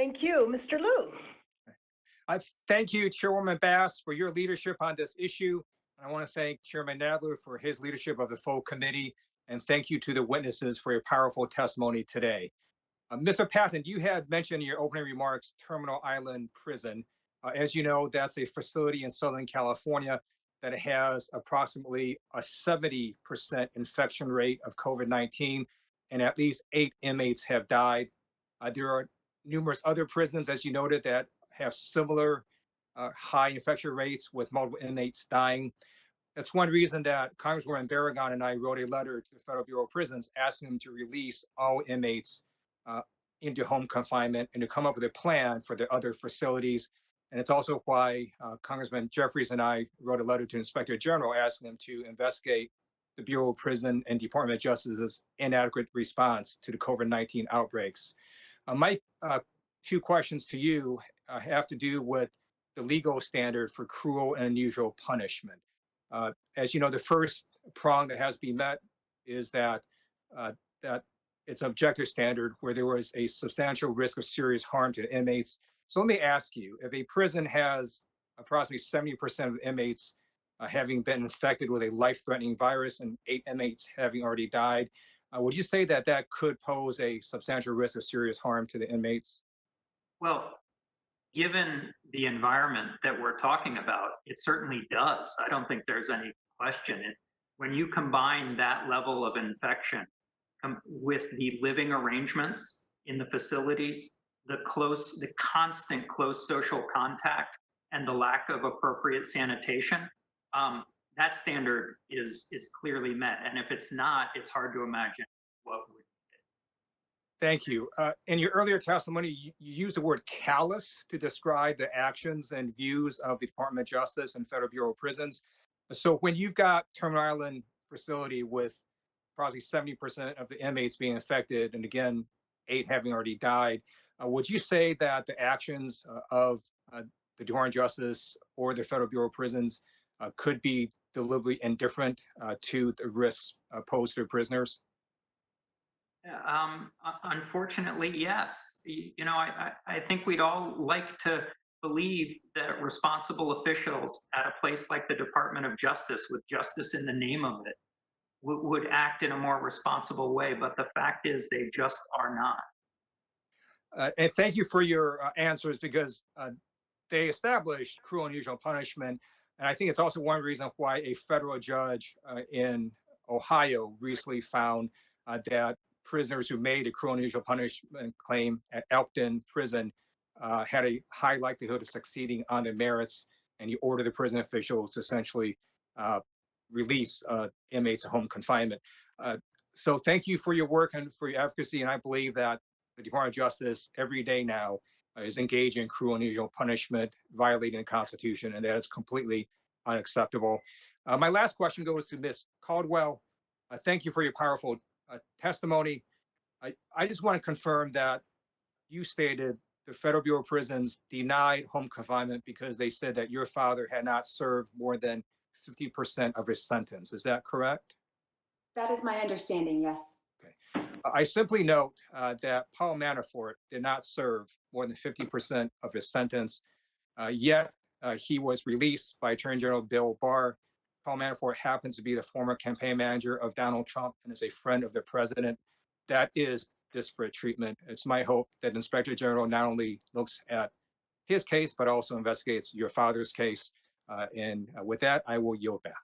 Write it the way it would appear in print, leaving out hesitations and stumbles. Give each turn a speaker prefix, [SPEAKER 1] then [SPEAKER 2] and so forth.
[SPEAKER 1] Thank you. Mr. Lieu.
[SPEAKER 2] I thank you, Chairwoman Bass, for your leadership on this issue. And I want to thank Chairman Nadler for his leadership of the full committee. And thank you to the witnesses for your powerful testimony today. Mr. Patton, you had mentioned in your opening remarks Terminal Island Prison. As you know, that's a facility in Southern California that has approximately a 70% infection rate of COVID-19, and at least 8 inmates have died. There are numerous other prisons, as you noted, that have similar high infection rates with multiple inmates dying. That's one reason that Congresswoman Barragan and I wrote a letter to the Federal Bureau of Prisons asking them to release all inmates into home confinement and to come up with a plan for the other facilities. And it's also why Congressman Jeffries and I wrote a letter to Inspector General asking them to investigate the Bureau of Prison and Department of Justice's inadequate response to the COVID-19 outbreaks. My two questions to you have to do with the legal standard for cruel and unusual punishment. As you know, the first prong that has to be met is that it's an objective standard where there was a substantial risk of serious harm to the inmates. So let me ask you, if a prison has approximately 70% of inmates having been infected with a life-threatening virus and 8 inmates having already died, would you say that that could pose a substantial risk of serious harm to the inmates?
[SPEAKER 3] Well, given the environment that we're talking about, it certainly does. I don't think there's any question. When you combine that level of infection with the living arrangements in the facilities, the constant close social contact, and the lack of appropriate sanitation, that standard is clearly met. And if it's not, it's hard to imagine what would.
[SPEAKER 2] Thank you. In your earlier testimony, you used the word callous to describe the actions and views of the Department of Justice and Federal Bureau of Prisons. So when you've got Terminal Island facility with probably 70% of the inmates being infected, and again, 8 having already died, would you say that the actions of the Department of Justice or the Federal Bureau of Prisons could be deliberately indifferent to the risks posed to prisoners?
[SPEAKER 3] Unfortunately, yes. You know, I think we'd all like to believe that responsible officials at a place like the Department of Justice, with justice in the name of it, would act in a more responsible way. But the fact is, they just are not.
[SPEAKER 2] And thank you for your answers, because they established cruel and unusual punishment. And I think it's also one reason why a federal judge in Ohio recently found that prisoners who made a cruel and unusual punishment claim at Elkton Prison had a high likelihood of succeeding on the merits, and he ordered the prison officials to essentially release inmates of home confinement. So thank you for your work and for your advocacy, and I believe that the Department of Justice every day now is engaged in cruel and unusual punishment, violating the Constitution, and that is completely unacceptable. My last question goes to Ms. Caldwell. Thank you for your powerful testimony. I just want to confirm that you stated the Federal Bureau of Prisons denied home confinement because they said that your father had not served more than 50% of his sentence. Is that correct?
[SPEAKER 4] That is my understanding, yes.
[SPEAKER 2] Okay. I simply note that Paul Manafort did not serve more than 50% of his sentence, yet he was released by Attorney General Bill Barr. Paul Manafort happens to be the former campaign manager of Donald Trump and is a friend of the president. That is disparate treatment. It's my hope that Inspector General not only looks at his case, but also investigates your father's case. And with that, I will yield back.